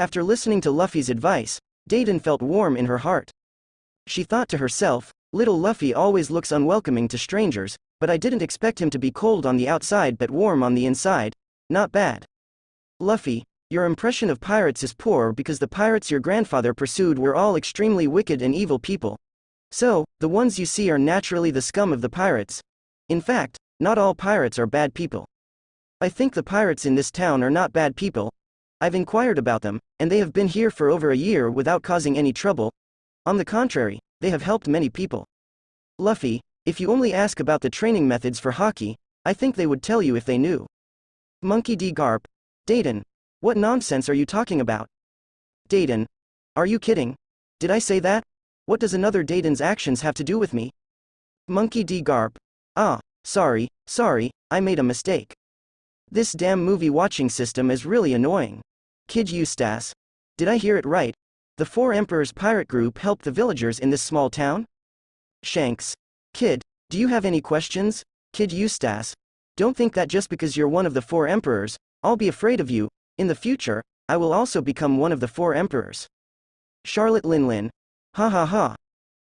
After listening to Luffy's advice, Dayton felt warm in her heart. She thought to herself, little Luffy always looks unwelcoming to strangers, but I didn't expect him to be cold on the outside but warm on the inside. Not bad. Luffy, your impression of pirates is poor because the pirates your grandfather pursued were all extremely wicked and evil people. So, the ones you see are naturally the scum of the pirates. In fact, not all pirates are bad people. I think the pirates in this town are not bad people. I've inquired about them, and they have been here for over a year without causing any trouble. On the contrary, they have helped many people. Luffy, if you only ask about the training methods for hockey, I think they would tell you if they knew. Monkey D. Garp. Dayton. What nonsense are you talking about? Dayton. Are you kidding? Did I say that? What does another Dayton's actions have to do with me? Monkey D. Garp. Ah, sorry, I made a mistake. This damn movie watching system is really annoying. Kid Eustace. Did I hear it right? The Four Emperors pirate group helped the villagers in this small town? Shanks. Kid, do you have any questions? Kid Eustace. Don't think that just because you're one of the Four Emperors, I'll be afraid of you. In the future, I will also become one of the Four Emperors. Charlotte Linlin. Ha ha ha.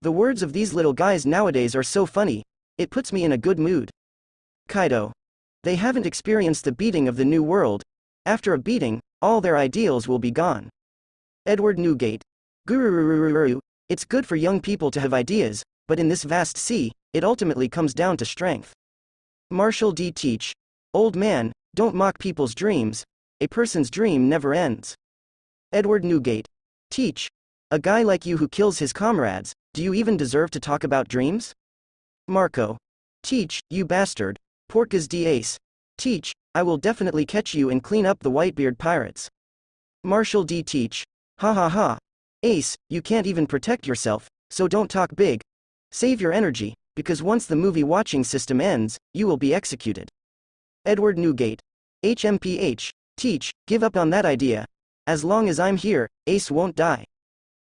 The words of these little guys nowadays are so funny, it puts me in a good mood. Kaido. They haven't experienced the beating of the new world. After a beating, all their ideals will be gone. Edward Newgate. Gurururururu. It's good for young people to have ideas, but in this vast sea, it ultimately comes down to strength. Marshall D. Teach. Old man, don't mock people's dreams. A person's dream never ends. Edward Newgate. Teach. A guy like you who kills his comrades, do you even deserve to talk about dreams? Marco. Teach, you bastard. Portgas D. Ace. Teach, I will definitely catch you and clean up the Whitebeard pirates. Marshall D. Teach. Ha ha ha. Ace, you can't even protect yourself, so don't talk big. Save your energy, because once the movie watching system ends, you will be executed. Edward Newgate. HMPH. Teach, give up on that idea. As long as I'm here, Ace won't die.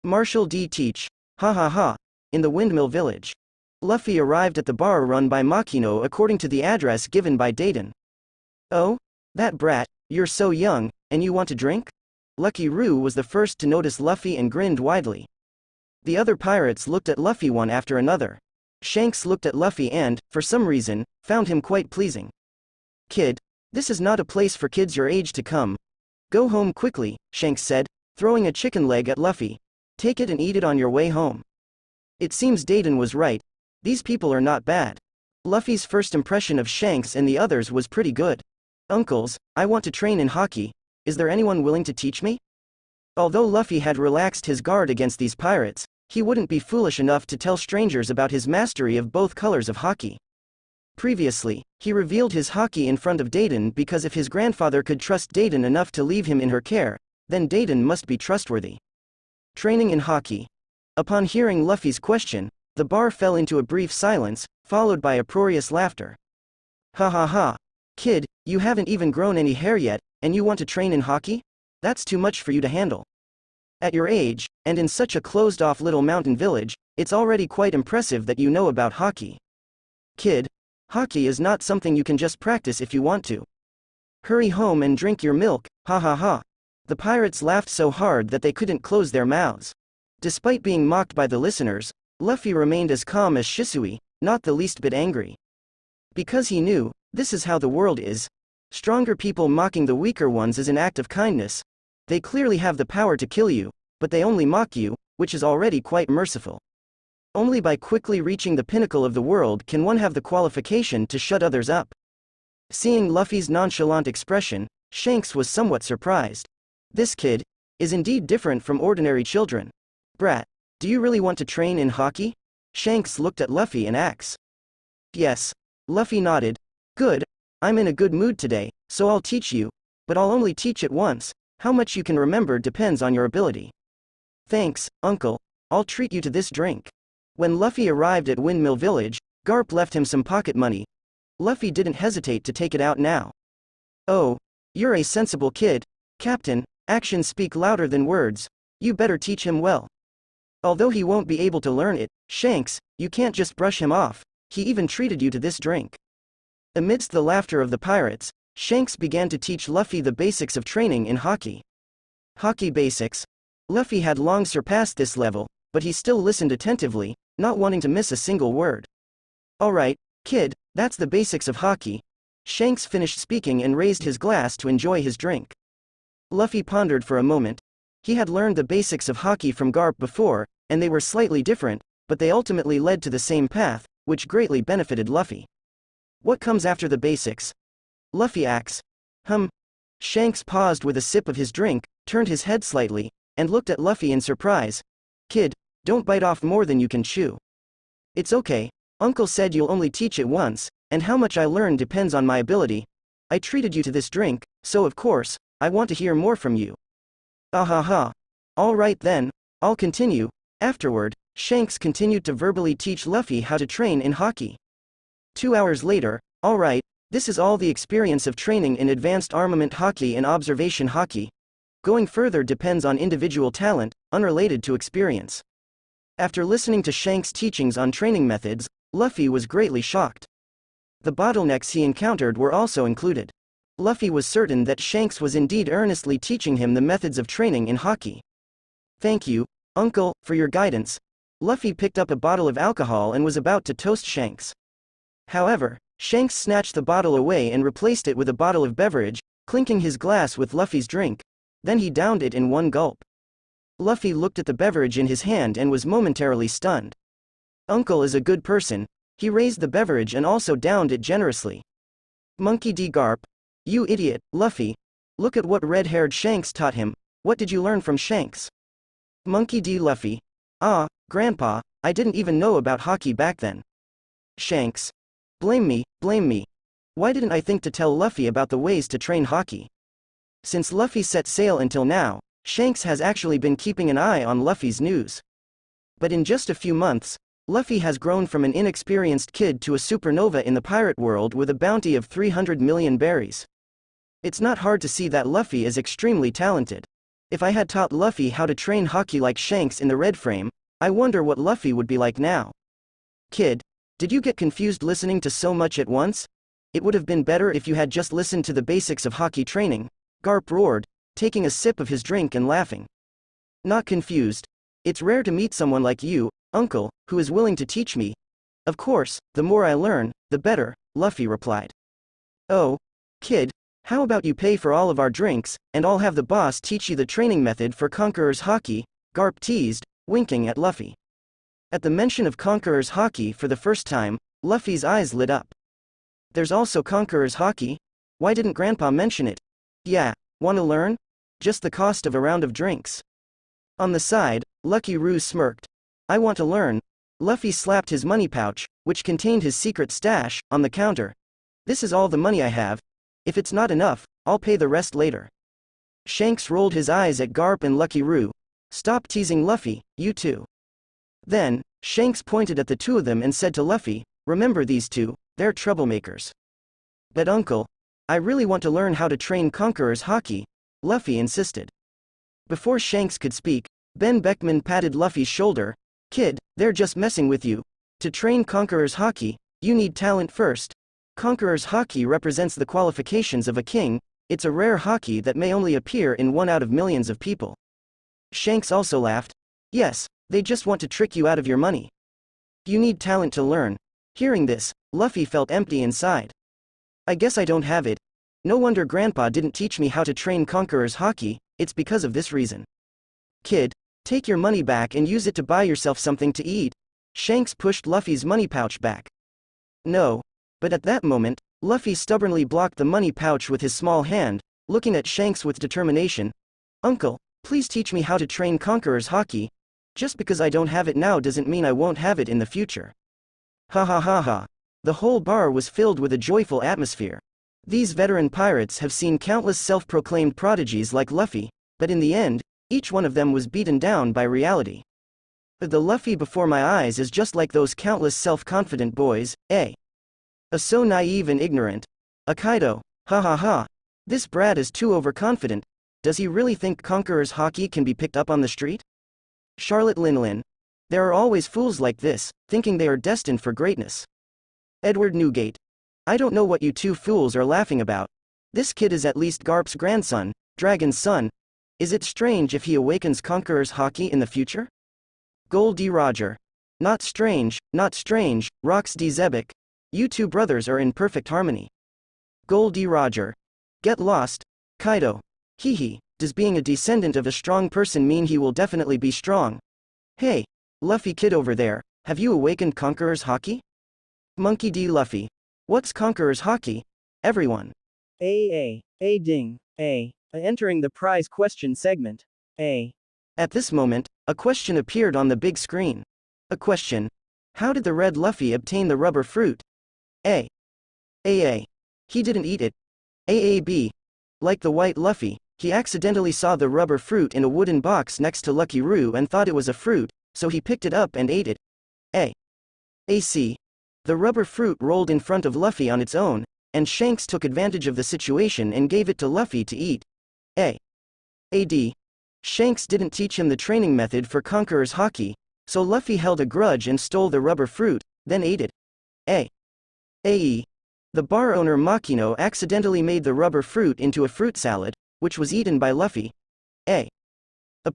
Marshall D. Teach. Ha ha ha. In the Windmill Village. Luffy arrived at the bar run by Makino according to the address given by Dayton. Oh? That brat, you're so young, and you want to drink? Lucky Roo was the first to notice Luffy and grinned widely. The other pirates looked at Luffy one after another. Shanks looked at Luffy and, for some reason, found him quite pleasing. Kid, this is not a place for kids your age to come. Go home quickly, Shanks said, throwing a chicken leg at Luffy. Take it and eat it on your way home. It seems Dayton was right. These people are not bad. Luffy's first impression of Shanks and the others was pretty good. Uncles, I want to train in hockey. Is there anyone willing to teach me? Although Luffy had relaxed his guard against these pirates, he wouldn't be foolish enough to tell strangers about his mastery of both colors of hockey. Previously, he revealed his hockey in front of Dayton because if his grandfather could trust Dayton enough to leave him in her care, then Dayton must be trustworthy. Training in hockey. Upon hearing Luffy's question, the bar fell into a brief silence, followed by uproarious laughter. Ha ha ha. Kid, you haven't even grown any hair yet, and you want to train in hockey? That's too much for you to handle. At your age, and in such a closed-off little mountain village, it's already quite impressive that you know about hockey. Kid, hockey is not something you can just practice if you want to. Hurry home and drink your milk, ha ha ha. The pirates laughed so hard that they couldn't close their mouths. Despite being mocked by the listeners, Luffy remained as calm as Shisui, not the least bit angry. Because he knew, this is how the world is. Stronger people mocking the weaker ones is an act of kindness. They clearly have the power to kill you, but they only mock you, which is already quite merciful. Only by quickly reaching the pinnacle of the world can one have the qualification to shut others up. Seeing Luffy's nonchalant expression, Shanks was somewhat surprised. This kid is indeed different from ordinary children. Brat, do you really want to train in hockey? Shanks looked at Luffy and asked. Yes. Luffy nodded. Good. I'm in a good mood today, so I'll teach you, but I'll only teach it once. How much you can remember depends on your ability. Thanks, uncle. I'll treat you to this drink. When Luffy arrived at Windmill Village, Garp left him some pocket money. Luffy didn't hesitate to take it out now. Oh, you're a sensible kid, Captain. Actions speak louder than words. You better teach him well. Although he won't be able to learn it, Shanks, you can't just brush him off. He even treated you to this drink. Amidst the laughter of the pirates, Shanks began to teach Luffy the basics of training in hockey. Hockey basics. Luffy had long surpassed this level, but he still listened attentively, not wanting to miss a single word. Alright, kid, that's the basics of hockey. Shanks finished speaking and raised his glass to enjoy his drink. Luffy pondered for a moment. He had learned the basics of hockey from Garp before, and they were slightly different, but they ultimately led to the same path, which greatly benefited Luffy. What comes after the basics? Luffy asks. Shanks paused with a sip of his drink, turned his head slightly, and looked at Luffy in surprise. Kid, don't bite off more than you can chew. It's okay. Uncle said you'll only teach it once, and how much I learn depends on my ability. I treated you to this drink, so of course, I want to hear more from you. Ahaha. All right then, I'll continue. Afterward, Shanks continued to verbally teach Luffy how to train in hockey. 2 hours later, all right, this is all the experience of training in advanced armament hockey and observation hockey. Going further depends on individual talent, unrelated to experience. After listening to Shanks' teachings on training methods, Luffy was greatly shocked. The bottlenecks he encountered were also included. Luffy was certain that Shanks was indeed earnestly teaching him the methods of training in hockey. Thank you, Uncle, for your guidance. Luffy picked up a bottle of alcohol and was about to toast Shanks. However, Shanks snatched the bottle away and replaced it with a bottle of beverage, clinking his glass with Luffy's drink. Then he downed it in one gulp. Luffy looked at the beverage in his hand and was momentarily stunned. Uncle is a good person. He raised the beverage and also downed it generously. Monkey D. Garp. You idiot, Luffy. Look at what red-haired Shanks taught him. What did you learn from Shanks? Monkey D. Luffy. Ah, Grandpa, I didn't even know about hockey back then. Shanks. Blame me. Why didn't I think to tell Luffy about the ways to train hockey? Since Luffy set sail until now, Shanks has actually been keeping an eye on Luffy's news. But in just a few months, Luffy has grown from an inexperienced kid to a supernova in the pirate world with a bounty of 300 million berries. It's not hard to see that Luffy is extremely talented. If I had taught Luffy how to train hockey like Shanks in the red frame, I wonder what Luffy would be like now. Kid, did you get confused listening to so much at once? It would have been better if you had just listened to the basics of hockey training, Garp roared, taking a sip of his drink and laughing. Not confused. It's rare to meet someone like you, Uncle, who is willing to teach me. Of course, the more I learn, the better, Luffy replied. Oh, kid, how about you pay for all of our drinks, and I'll have the boss teach you the training method for Conqueror's hockey, Garp teased, winking at Luffy. At the mention of Conqueror's hockey for the first time, Luffy's eyes lit up. There's also Conqueror's hockey? Why didn't Grandpa mention it? Yeah, wanna learn? Just the cost of a round of drinks. On the side, Lucky Roo smirked. I want to learn. Luffy slapped his money pouch, which contained his secret stash, on the counter. This is all the money I have. If it's not enough, I'll pay the rest later. Shanks rolled his eyes at Garp and Lucky Roo. Stop teasing Luffy, you two. Then, Shanks pointed at the two of them and said to Luffy, remember these two, they're troublemakers. But Uncle, I really want to learn how to train Conqueror's hockey, Luffy insisted. Before Shanks could speak, Ben Beckman patted Luffy's shoulder. Kid, they're just messing with you. To train Conqueror's hockey, you need talent first. Conqueror's hockey represents the qualifications of a king. It's a rare hockey that may only appear in one out of millions of people. Shanks also laughed. Yes, they just want to trick you out of your money. You need talent to learn. Hearing this, Luffy felt empty inside. I guess I don't have it. No wonder Grandpa didn't teach me how to train Conqueror's hockey, it's because of this reason. Kid, take your money back and use it to buy yourself something to eat. Shanks pushed Luffy's money pouch back. No. But at that moment, Luffy stubbornly blocked the money pouch with his small hand, looking at Shanks with determination. Uncle, please teach me how to train Conqueror's hockey. Just because I don't have it now doesn't mean I won't have it in the future. Ha ha ha ha. The whole bar was filled with a joyful atmosphere. These veteran pirates have seen countless self-proclaimed prodigies like Luffy, but in the end, each one of them was beaten down by reality. The Luffy before my eyes is just like those countless self-confident boys, eh? So naive and ignorant. Kaido, ha ha ha. This brat is too overconfident. Does he really think Conqueror's hockey can be picked up on the street? Charlotte Linlin. There are always fools like this, thinking they are destined for greatness. Edward Newgate. I don't know what you two fools are laughing about. This kid is at least Garp's grandson, Dragon's son. Is it strange if he awakens Conqueror's Haki in the future? Gold D. Roger. Not strange, not strange, Rox D. Zebek. You two brothers are in perfect harmony. Gold D. Roger. Get lost, Kaido. Hehe, does being a descendant of a strong person mean he will definitely be strong? Hey, Luffy kid over there, have you awakened Conqueror's Haki? Monkey D. Luffy. What's Conqueror's Haki? Everyone. A ding, entering the prize question segment. At this moment, a question appeared on the big screen. A question. How did the red Luffy obtain the rubber fruit? A. He didn't eat it. B. Like the white Luffy, he accidentally saw the rubber fruit in a wooden box next to Lucky Roo and thought it was a fruit, so he picked it up and ate it. C. The rubber fruit rolled in front of Luffy on its own, and Shanks took advantage of the situation and gave it to Luffy to eat. D. Shanks didn't teach him the training method for Conqueror's Haki, so Luffy held a grudge and stole the rubber fruit, then ate it. E. The bar owner Makino accidentally made the rubber fruit into a fruit salad, which was eaten by Luffy.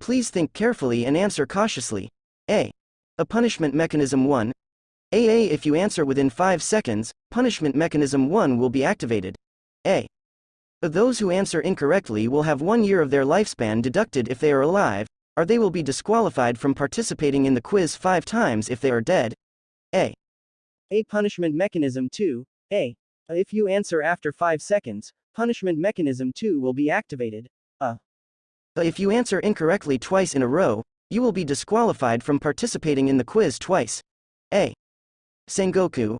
Please think carefully and answer cautiously. A punishment mechanism 1. If you answer within 5 seconds, punishment mechanism 1 will be activated. Those who answer incorrectly will have 1 year of their lifespan deducted if they are alive, or they will be disqualified from participating in the quiz 5 times if they are dead. A punishment mechanism 2. If you answer after 5 seconds, punishment mechanism 2 will be activated. If you answer incorrectly twice in a row, you will be disqualified from participating in the quiz twice. Sengoku.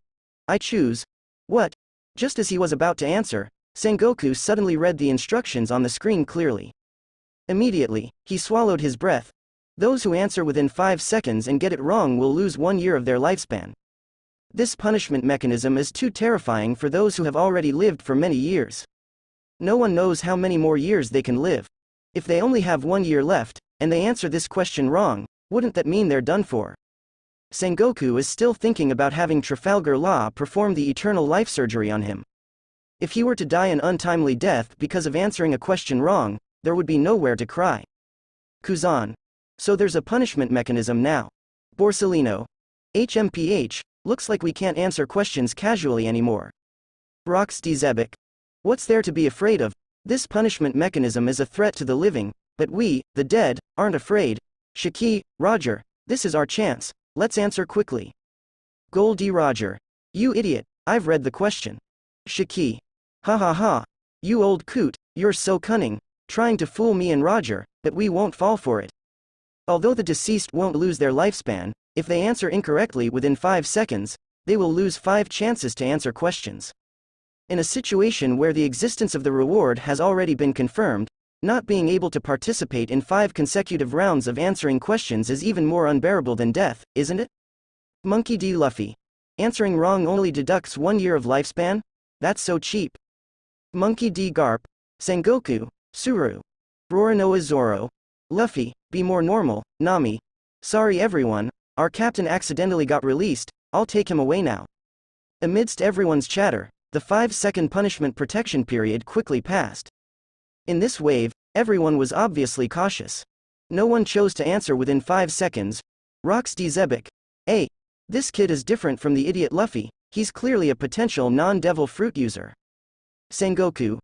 I choose. What? Just as he was about to answer, Sengoku suddenly read the instructions on the screen clearly. Immediately, he swallowed his breath. Those who answer within 5 seconds and get it wrong will lose 1 year of their lifespan. This punishment mechanism is too terrifying for those who have already lived for many years. No one knows how many more years they can live. If they only have 1 year left, and they answer this question wrong, wouldn't that mean they're done for? Sengoku is still thinking about having Trafalgar Law perform the eternal life surgery on him. If he were to die an untimely death because of answering a question wrong, there would be nowhere to cry. Kuzan. So there's a punishment mechanism now. Borsellino. HMPH, looks like we can't answer questions casually anymore. Rox D. Zebek. What's there to be afraid of? This punishment mechanism is a threat to the living, but we, the dead, aren't afraid. Shiki, Roger, this is our chance, let's answer quickly. Gold D. Roger. You idiot, I've read the question. Shiki. Ha ha ha. You old coot, you're so cunning, trying to fool me and Roger, but we won't fall for it. Although the deceased won't lose their lifespan, if they answer incorrectly within 5 seconds, they will lose 5 chances to answer questions. In a situation where the existence of the reward has already been confirmed, not being able to participate in 5 consecutive rounds of answering questions is even more unbearable than death, isn't it? Monkey D. Luffy. Answering wrong only deducts 1 year of lifespan? That's so cheap. Monkey D. Garp. Sengoku, Suru. Roronoa Zoro. Luffy, be more normal, Nami. Sorry everyone, our captain accidentally got released, I'll take him away now. Amidst everyone's chatter, the 5-second punishment protection period quickly passed. In this wave, everyone was obviously cautious. No one chose to answer within 5 seconds. Rox D. Zebek. This kid is different from the idiot Luffy, he's clearly a potential non-devil fruit user. Sengoku.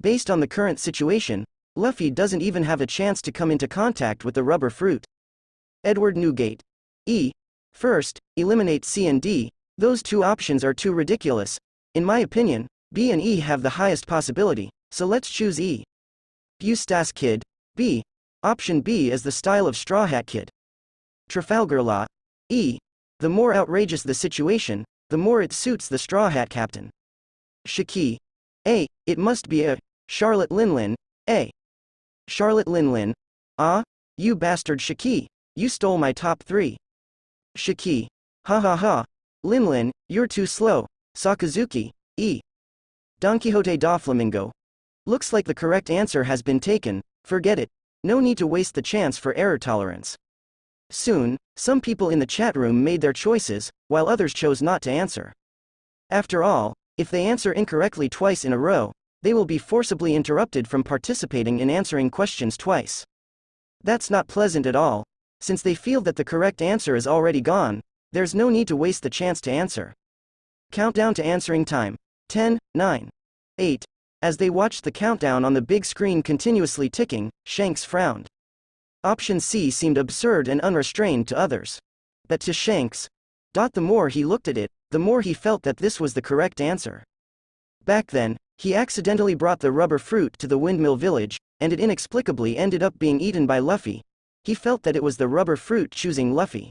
Based on the current situation, Luffy doesn't even have a chance to come into contact with the rubber fruit. Edward Newgate. First, eliminate C and D, those 2 options are too ridiculous. In my opinion, B and E have the highest possibility, so let's choose E. Eustace Kid. B. Option B is the style of Straw Hat Kid. Trafalgar Law. The more outrageous the situation, the more it suits the Straw Hat Captain. Shiki. It must be a Charlotte Linlin. Charlotte Linlin. You bastard Shiki, you stole my top 3. Shiki. Ha ha ha. Linlin, you're too slow. Sakazuki. Don Quixote da Flamingo. Looks like the correct answer has been taken, forget it. No need to waste the chance for error tolerance. Soon, some people in the chat room made their choices, while others chose not to answer. After all, if they answer incorrectly twice in a row, they will be forcibly interrupted from participating in answering questions twice. That's not pleasant at all. Since they feel that the correct answer is already gone, there's no need to waste the chance to answer. Countdown to answering time. 10, 9, 8. As they watched the countdown on the big screen continuously ticking, Shanks frowned. Option C seemed absurd and unrestrained to others. But to Shanks, the more he looked at it, the more he felt that this was the correct answer. Back then, he accidentally brought the rubber fruit to the windmill village, and it inexplicably ended up being eaten by Luffy. He felt that it was the rubber fruit choosing Luffy.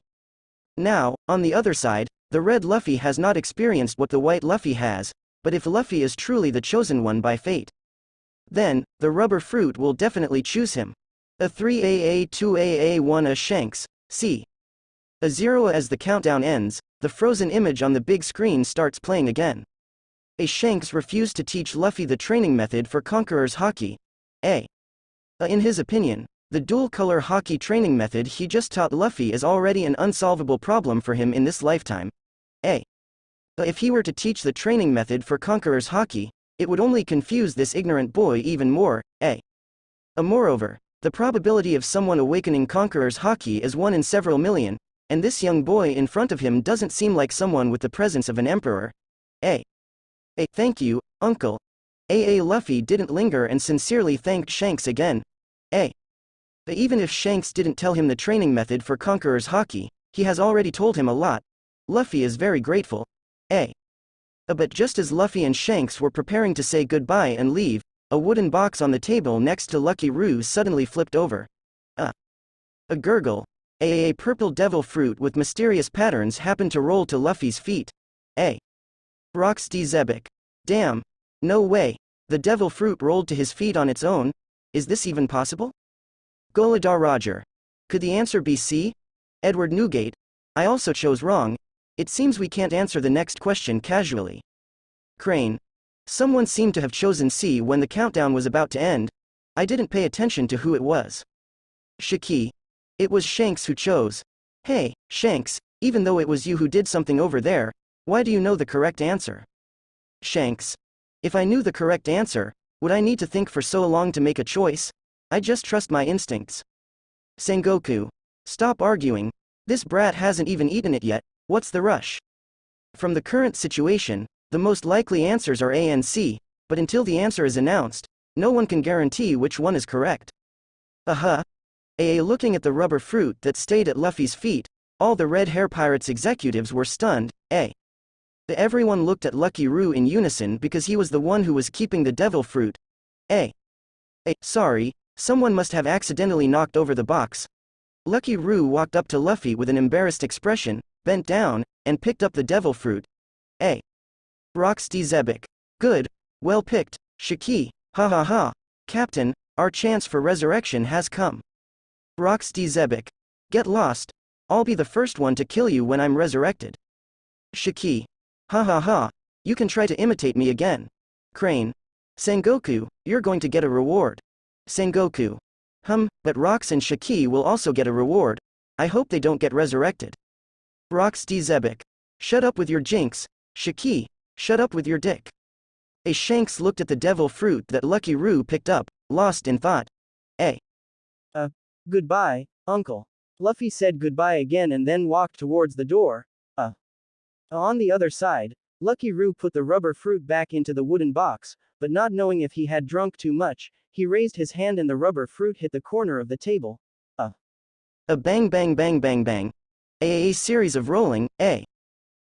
Now, on the other side, the red Luffy has not experienced what the white Luffy has, but if Luffy is truly the chosen one by fate, then, the rubber fruit will definitely choose him. A 3AA 2AA 1 A Shanks, C. A 0 As the countdown ends, the frozen image on the big screen starts playing again. A Shanks refused to teach Luffy the training method for Conqueror's Haki. In his opinion, the dual-color Haki training method he just taught Luffy is already an unsolvable problem for him in this lifetime. If he were to teach the training method for Conqueror's Haki, it would only confuse this ignorant boy even more. Moreover, the probability of someone awakening Conqueror's Haki is 1 in several million, and this young boy in front of him doesn't seem like someone with the presence of an emperor. Thank you, Uncle. Luffy didn't linger and sincerely thanked Shanks again. Even if Shanks didn't tell him the training method for Conqueror's Haki, he has already told him a lot. Luffy is very grateful. But just as Luffy and Shanks were preparing to say goodbye and leave, a wooden box on the table next to Lucky Roo suddenly flipped over. A gurgle. A purple devil fruit with mysterious patterns happened to roll to Luffy's feet. Rocks D Zebek. Damn. No way. The devil fruit rolled to his feet on its own? Is this even possible? Goladar Roger. Could the answer be C? Edward Newgate. I also chose wrong. It seems we can't answer the next question casually. Crane. Someone seemed to have chosen C when the countdown was about to end. I didn't pay attention to who it was. Shiki. It was Shanks who chose. Hey, Shanks, even though it was you who did something over there, why do you know the correct answer? Shanks. If I knew the correct answer, would I need to think for so long to make a choice? I just trust my instincts. Sengoku. Stop arguing. This brat hasn't even eaten it yet, what's the rush? From the current situation, the most likely answers are A and C, but until the answer is announced, no one can guarantee which one is correct. Looking at the rubber fruit that stayed at Luffy's feet, all the Red Hair Pirates executives were stunned. Everyone looked at Lucky Roo in unison because he was the one who was keeping the devil fruit. Sorry, someone must have accidentally knocked over the box. Lucky Roo walked up to Luffy with an embarrassed expression, bent down, and picked up the devil fruit. Rocks D Zebek. Good, well picked, Shiki, ha ha ha. Captain, our chance for resurrection has come. Rocks D Zebek. Get lost. I'll be the first one to kill you when I'm resurrected. Shiki. Ha ha ha. You can try to imitate me again. Crane. Sengoku, you're going to get a reward. Sengoku. But Rocks and Shiki will also get a reward. I hope they don't get resurrected. Rocks D Zebek. Shut up with your jinx. Shiki. Shut up with your dick. Shanks looked at the devil fruit that Lucky Roo picked up, lost in thought. Goodbye, Uncle. Luffy said goodbye again and then walked towards the door. On the other side, Lucky Roo put the rubber fruit back into the wooden box, but not knowing if he had drunk too much, he raised his hand and the rubber fruit hit the corner of the table. A bang bang bang bang bang. A series of rolling,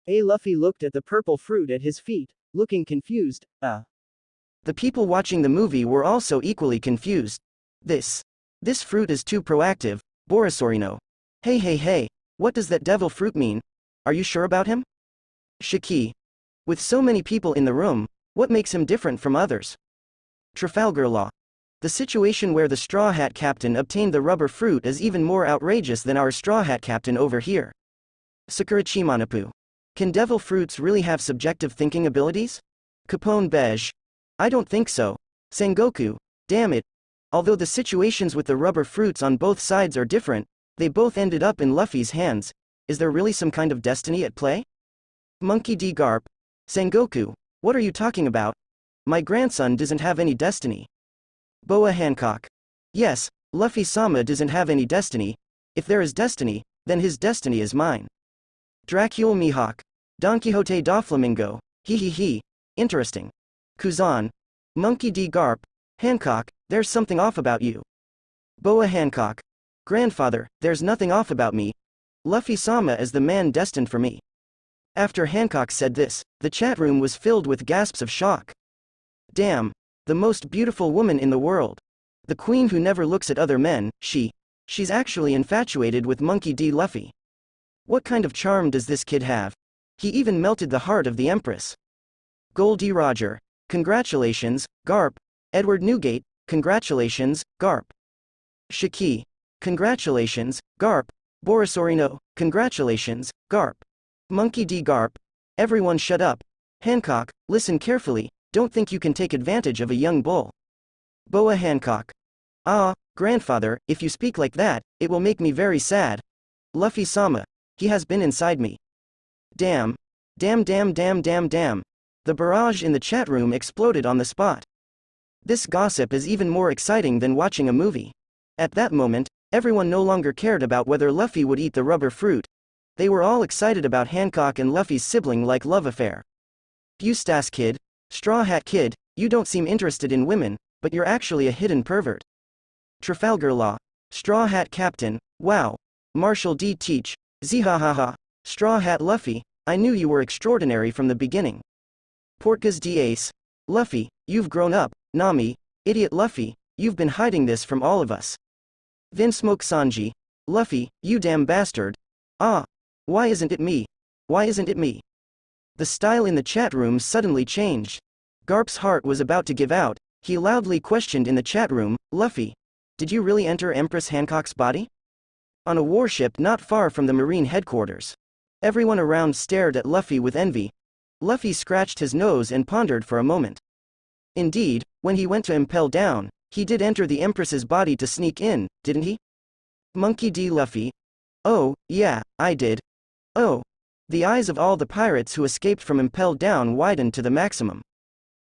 Luffy looked at the purple fruit at his feet, looking confused. The people watching the movie were also equally confused. This fruit is too proactive, Borisorino. Hey, what does that devil fruit mean? Are you sure about him? Shiki. With so many people in the room, what makes him different from others? Trafalgar Law. The situation where the Straw Hat Captain obtained the rubber fruit is even more outrageous than our Straw Hat Captain over here. Sakurachi. Can devil fruits really have subjective thinking abilities? Capone Beige. I don't think so. Sengoku. Damn it. Although the situations with the rubber fruits on both sides are different, they both ended up in Luffy's hands. Is there really some kind of destiny at play? Monkey D. Garp. Sengoku. What are you talking about? My grandson doesn't have any destiny. Boa Hancock. Yes, Luffy-sama doesn't have any destiny. If there is destiny, then his destiny is mine. Dracule Mihawk. Don Quixote da Flamingo. He. Interesting. Kuzan. Monkey D. Garp. Hancock, there's something off about you. Boa Hancock. Grandfather, there's nothing off about me. Luffy-sama is the man destined for me. After Hancock said this, the chat room was filled with gasps of shock. Damn. The most beautiful woman in the world. The queen who never looks at other men, she's actually infatuated with Monkey D. Luffy. What kind of charm does this kid have? He even melted the heart of the Empress. Goldie Roger. Congratulations, Garp. Edward Newgate. Congratulations, Garp. Shiki. Congratulations, Garp. Borisorino. Congratulations, Garp. Monkey D. Garp. Everyone shut up. Hancock, listen carefully, don't think you can take advantage of a young bull. Boa Hancock. Ah, grandfather, if you speak like that, it will make me very sad. Luffy-sama. He has been inside me. Damn. Damn. The barrage in the chat room exploded on the spot. This gossip is even more exciting than watching a movie. At that moment, everyone no longer cared about whether Luffy would eat the rubber fruit. They were all excited about Hancock and Luffy's sibling-like love affair. Eustace Kid. Straw Hat Kid, you don't seem interested in women, but you're actually a hidden pervert. Trafalgar Law. Straw Hat Captain. Wow. Marshall D. Teach. Zihahaha. Straw Hat Luffy, I knew you were extraordinary from the beginning. Portgas D. Ace. Luffy, you've grown up. Nami. Idiot Luffy, you've been hiding this from all of us. Vinsmoke Sanji. Luffy, you damn bastard. Ah. Why isn't it me? Why isn't it me? The style in the chat room suddenly changed. Garp's heart was about to give out. He loudly questioned in the chat room, Luffy, did you really enter Empress Hancock's body? On a warship not far from the Marine headquarters. Everyone around stared at Luffy with envy. Luffy scratched his nose and pondered for a moment. Indeed, when he went to impel down, he did enter the Empress's body to sneak in, didn't he? Monkey D. Luffy. Oh, yeah, I did. Oh. The eyes of all the pirates who escaped from impelled down widened to the maximum.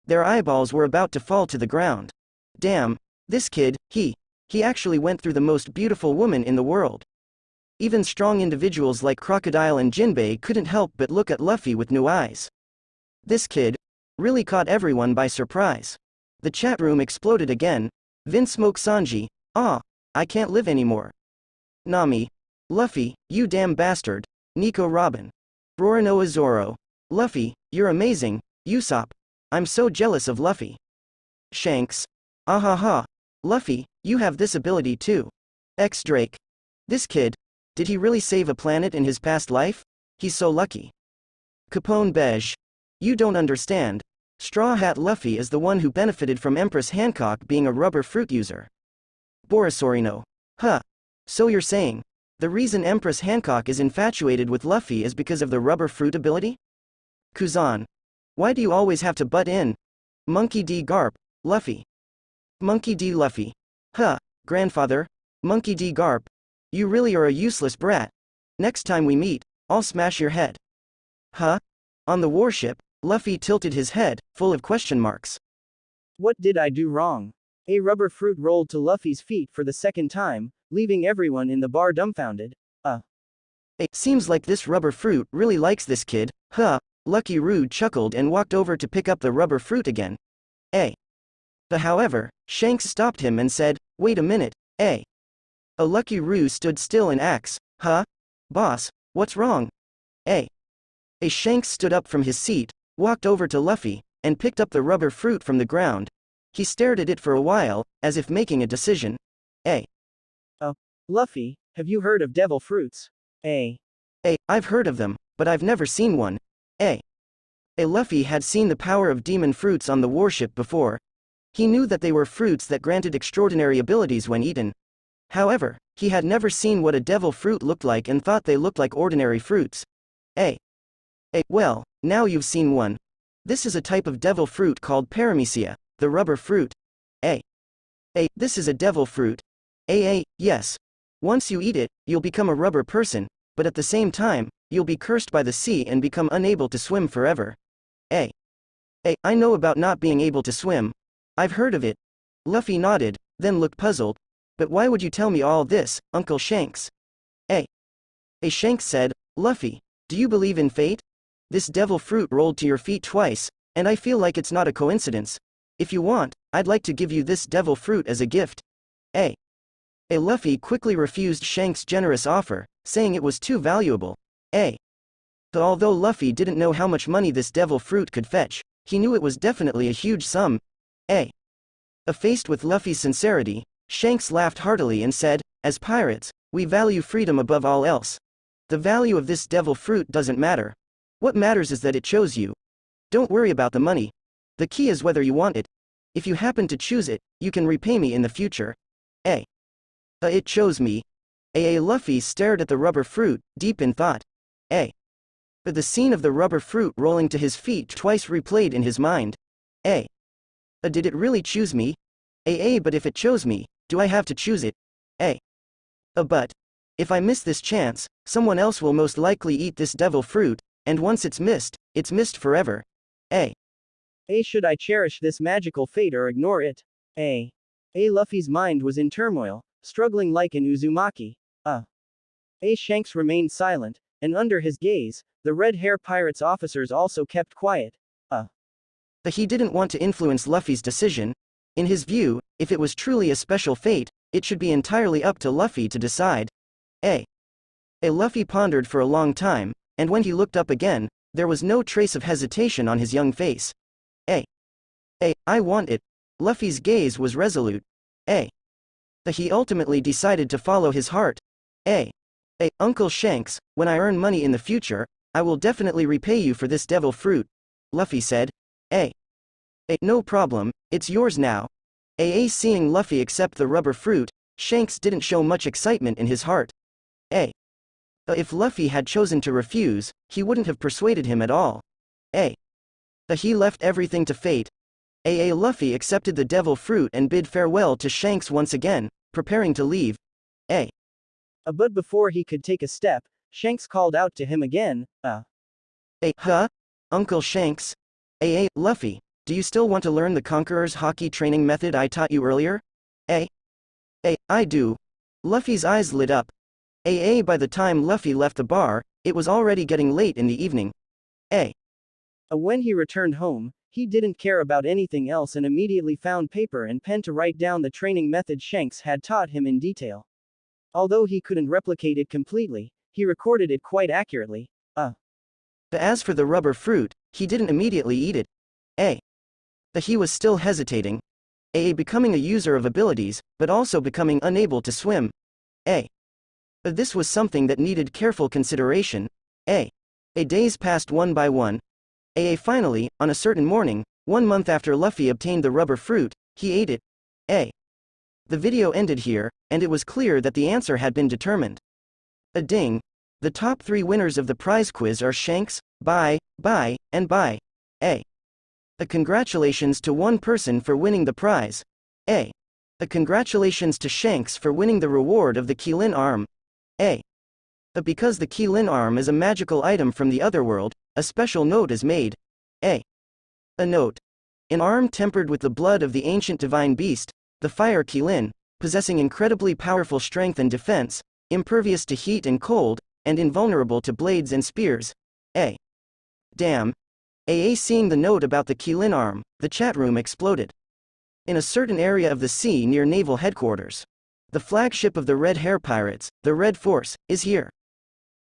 Their eyeballs were about to fall to the ground. Damn, this kid, he actually went through the most beautiful woman in the world. Even strong individuals like Crocodile and Jinbei couldn't help but look at Luffy with new eyes. This kid really caught everyone by surprise. The chat room exploded again. Vinsmoke Sanji. Ah, I can't live anymore. Nami. Luffy, you damn bastard. Nico Robin. Rorinoa Zoro. Luffy, you're amazing. Usopp. I'm so jealous of Luffy. Shanks. Ahaha. Luffy, you have this ability too. X-Drake. This kid. Did he really save a planet in his past life? He's so lucky. Capone Beige. You don't understand. Straw Hat Luffy is the one who benefited from Empress Hancock being a rubber fruit user. Borisorino. Huh. So you're saying the reason Empress Hancock is infatuated with Luffy is because of the rubber fruit ability? Kuzan. Why do you always have to butt in? Monkey D. Garp. Luffy. Monkey D. Luffy. Huh, grandfather. Monkey D. Garp. You really are a useless brat. Next time we meet, I'll smash your head. Huh? On the warship, Luffy tilted his head, full of question marks. What did I do wrong? A rubber fruit rolled to Luffy's feet for the second time, leaving everyone in the bar dumbfounded. It seems like this rubber fruit really likes this kid, huh? Lucky Rude chuckled and walked over to pick up the rubber fruit again. But however, Shanks stopped him and said, wait a minute, A Lucky Roo stood still and asked, huh? Boss, what's wrong? A Shanks stood up from his seat, walked over to Luffy, and picked up the rubber fruit from the ground. He stared at it for a while, as if making a decision. Luffy, have you heard of devil fruits? I've heard of them, but I've never seen one. Luffy had seen the power of demon fruits on the warship before. He knew that they were fruits that granted extraordinary abilities when eaten. However, he had never seen what a devil fruit looked like and thought they looked like ordinary fruits. Well, now you've seen one. This is a type of devil fruit called paramecia, the rubber fruit. This is a devil fruit. Yes. Once you eat it, you'll become a rubber person, but at the same time, you'll be cursed by the sea and become unable to swim forever. I know about not being able to swim. I've heard of it. Luffy nodded, then looked puzzled. But why would you tell me all this, Uncle Shanks? Shanks said, Luffy, do you believe in fate? This devil fruit rolled to your feet twice, and I feel like it's not a coincidence. If you want, I'd like to give you this devil fruit as a gift. Luffy quickly refused Shanks' generous offer, saying it was too valuable. Although Luffy didn't know how much money this devil fruit could fetch, he knew it was definitely a huge sum. Faced with Luffy's sincerity, Shanks laughed heartily and said, as pirates, we value freedom above all else. The value of this devil fruit doesn't matter. What matters is that it chose you. Don't worry about the money. The key is whether you want it. If you happen to choose it, you can repay me in the future. It chose me. Luffy stared at the rubber fruit, deep in thought. But the scene of the rubber fruit rolling to his feet twice replayed in his mind. Did it really choose me? But if it chose me, do I have to choose it? But if I miss this chance, someone else will most likely eat this devil fruit, and once it's missed forever. Should I cherish this magical fate or ignore it? Luffy's mind was in turmoil, struggling like an Uzumaki. Shanks remained silent, and under his gaze, the Red Hair Pirates officers also kept quiet. He didn't want to influence Luffy's decision. In his view, if it was truly a special fate, it should be entirely up to Luffy to decide. Luffy pondered for a long time, and when he looked up again, there was no trace of hesitation on his young face. I want it. Luffy's gaze was resolute. He ultimately decided to follow his heart. Uncle Shanks, when I earn money in the future, I will definitely repay you for this devil fruit, Luffy said. No problem, it's yours now. Seeing Luffy accept the rubber fruit, Shanks didn't show much excitement in his heart. If Luffy had chosen to refuse, he wouldn't have persuaded him at all. He left everything to fate. Luffy accepted the devil fruit and bid farewell to Shanks once again, preparing to leave. But before he could take a step, Shanks called out to him again, Uncle Shanks? Luffy, do you still want to learn the Conqueror's hockey training method I taught you earlier? I do. Luffy's eyes lit up. By the time Luffy left the bar, it was already getting late in the evening. When he returned home, he didn't care about anything else and immediately found paper and pen to write down the training method Shanks had taught him in detail. Although he couldn't replicate it completely, he recorded it quite accurately. As for the rubber fruit, he didn't immediately eat it. He was still hesitating. Becoming a user of abilities, but also becoming unable to swim. This was something that needed careful consideration. Days passed one by one. Finally, on a certain morning, 1 month after Luffy obtained the rubber fruit, he ate it. The video ended here, and it was clear that the answer had been determined. Ding. The top 3 winners of the prize quiz are Shanks, Bai, and Bai. Congratulations to one person for winning the prize. Congratulations to Shanks for winning the reward of the Keelin arm. Because the Keelin arm is a magical item from the otherworld, a special note is made. A note. An arm tempered with the blood of the ancient divine beast, the fire Keelin, possessing incredibly powerful strength and defense, impervious to heat and cold, and invulnerable to blades and spears. Damn. Seeing the note about the Keelin arm, the chat room exploded. In a certain area of the sea near naval headquarters, the flagship of the Red Hair Pirates, the Red Force, is here.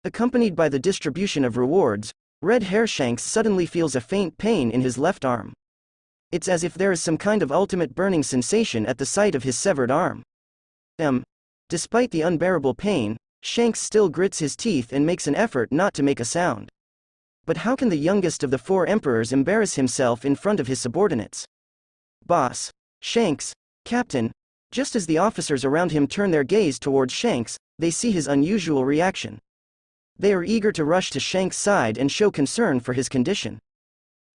Accompanied by the distribution of rewards, Red Hair Shanks suddenly feels a faint pain in his left arm. It's as if there is some kind of ultimate burning sensation at the sight of his severed arm. Despite the unbearable pain, Shanks still grits his teeth and makes an effort not to make a sound. But how can the youngest of the 4 emperors embarrass himself in front of his subordinates? Boss. Shanks. Captain. Just as the officers around him turn their gaze towards Shanks, they see his unusual reaction. They are eager to rush to Shanks' side and show concern for his condition.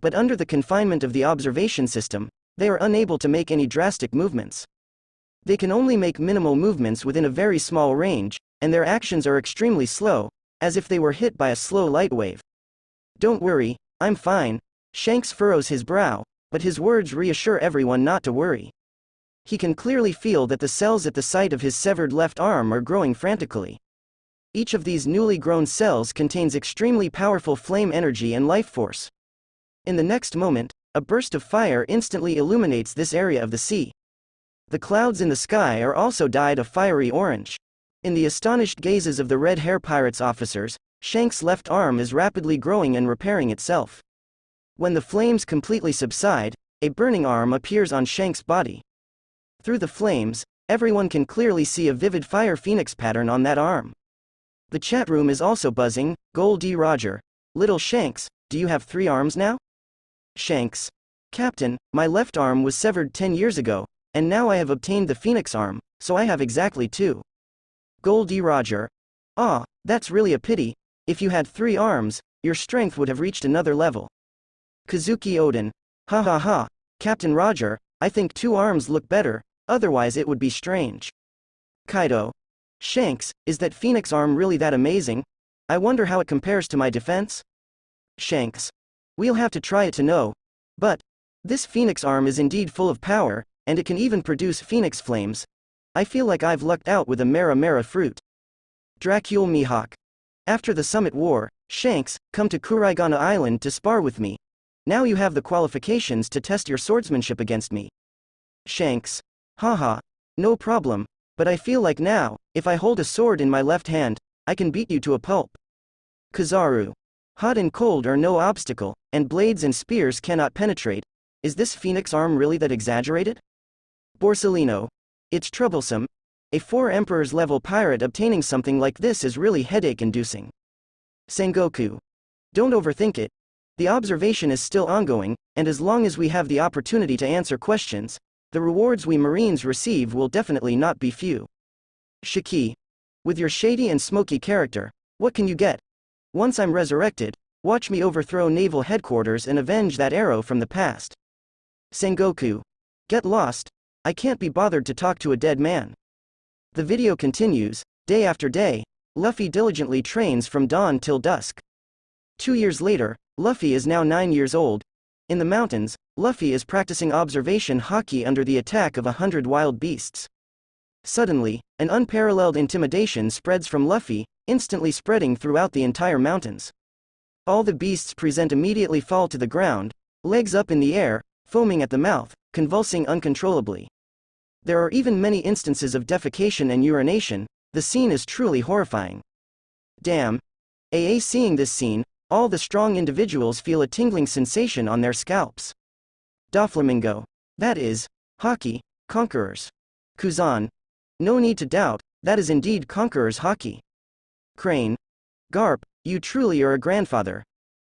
But under the confinement of the observation system, they are unable to make any drastic movements. They can only make minimal movements within a very small range, and their actions are extremely slow, as if they were hit by a slow light wave. Don't worry, I'm fine. Shanks furrows his brow, but his words reassure everyone not to worry. He can clearly feel that the cells at the site of his severed left arm are growing frantically. Each of these newly grown cells contains extremely powerful flame energy and life force. In the next moment, a burst of fire instantly illuminates this area of the sea. The clouds in the sky are also dyed a fiery orange. In the astonished gazes of the Red Hair Pirates officers, Shanks' left arm is rapidly growing and repairing itself. When the flames completely subside, a burning arm appears on Shanks' body. Through the flames, everyone can clearly see a vivid fire phoenix pattern on that arm. The chat room is also buzzing. Goldie Roger. Little Shanks, do you have 3 arms now? Shanks. Captain, my left arm was severed 10 years ago, and now I have obtained the phoenix arm, so I have exactly 2. Goldie Roger. Ah, that's really a pity. If you had 3 arms, your strength would have reached another level. Kazuki Odin. Ha ha ha. Captain Roger, I think 2 arms look better, otherwise it would be strange. Kaido. Shanks, is that phoenix arm really that amazing? I wonder how it compares to my defense? Shanks. We'll have to try it to know. But this phoenix arm is indeed full of power, and it can even produce phoenix flames. I feel like I've lucked out with a Mera Mera fruit. Dracule Mihawk. After the Summit War, Shanks, come to Kuraigana Island to spar with me. Now you have the qualifications to test your swordsmanship against me. Shanks. Haha. No problem. But I feel like now, if I hold a sword in my left hand, I can beat you to a pulp. Kizaru. Hot and cold are no obstacle, and blades and spears cannot penetrate. Is this phoenix arm really that exaggerated? Borsalino. It's troublesome. A 4 Emperors level pirate obtaining something like this is really headache-inducing. Sengoku. Don't overthink it. The observation is still ongoing, and as long as we have the opportunity to answer questions, the rewards we Marines receive will definitely not be few. Shiki. With your shady and smoky character, what can you get? Once I'm resurrected, watch me overthrow naval headquarters and avenge that arrow from the past. Sengoku. Get lost. I can't be bothered to talk to a dead man. The video continues. Day after day, Luffy diligently trains from dawn till dusk. 2 years later, Luffy is now 9 years old. In the mountains, Luffy is practicing observation haki under the attack of 100 wild beasts. Suddenly, an unparalleled intimidation spreads from Luffy, instantly spreading throughout the entire mountains. All the beasts present immediately fall to the ground, legs up in the air, foaming at the mouth, convulsing uncontrollably. There are even many instances of defecation and urination. The scene is truly horrifying. Damn. Seeing this scene, all the strong individuals feel a tingling sensation on their scalps. Doflamingo. That is, haki, conquerors. Kuzan. No need to doubt, that is indeed conquerors haki. Crane. Garp, you truly are a grandfather.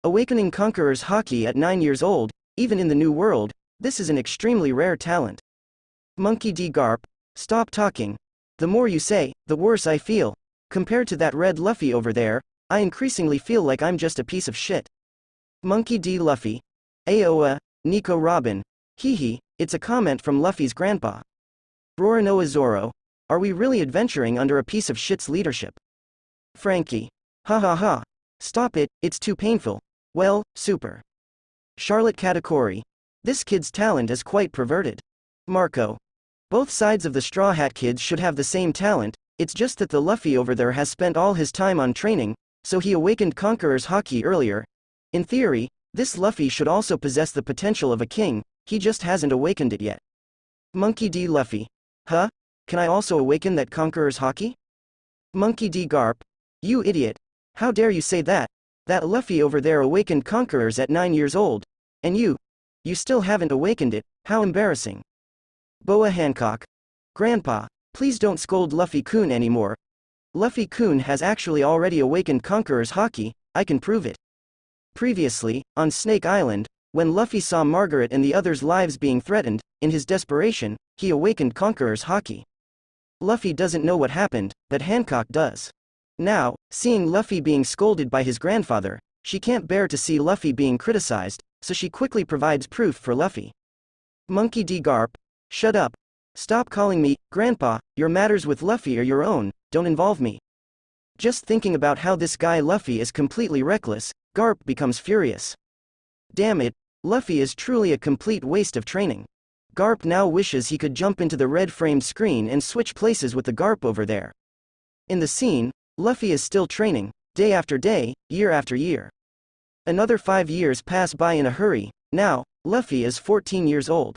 Awakening conquerors haki at 9 years old, even in the New World, this is an extremely rare talent. Monkey D. Garp, stop talking. The more you say, the worse I feel. Compared to that red Luffy over there, I increasingly feel like I'm just a piece of shit. Monkey D. Luffy. Aoa, Nico Robin. Hee, it's a comment from Luffy's grandpa. Roronoa Zoro. Are we really adventuring under a piece of shit's leadership? Frankie. Ha ha ha. Stop it, it's too painful. Well, super. Charlotte Katakuri. This kid's talent is quite perverted. Marco. Both sides of the Straw Hat kids should have the same talent, it's just that the Luffy over there has spent all his time on training, so he awakened Conqueror's haki earlier. In theory, this Luffy should also possess the potential of a king, he just hasn't awakened it yet. Monkey D. Luffy. Huh? Can I also awaken that Conqueror's haki? Monkey D. Garp. You idiot. How dare you say that? That Luffy over there awakened Conquerors at 9 years old. And you still haven't awakened it, how embarrassing. Boa Hancock. Grandpa, please don't scold Luffy-kun anymore. Luffy-kun has actually already awakened Conqueror's haki, I can prove it. Previously, on Snake Island, when Luffy saw Margaret and the others' lives being threatened, in his desperation, he awakened Conqueror's haki. Luffy doesn't know what happened, but Hancock does. Now, seeing Luffy being scolded by his grandfather, she can't bear to see Luffy being criticized, so she quickly provides proof for Luffy. Monkey D. Garp. Shut up. Stop calling me Grandpa, your matters with Luffy are your own, don't involve me. Just thinking about how this guy Luffy is completely reckless, Garp becomes furious. Damn it, Luffy is truly a complete waste of training. Garp now wishes he could jump into the red-framed screen and switch places with the Garp over there. In the scene, Luffy is still training, day after day, year after year. Another 5 years pass by in a hurry. Now, Luffy is 14 years old.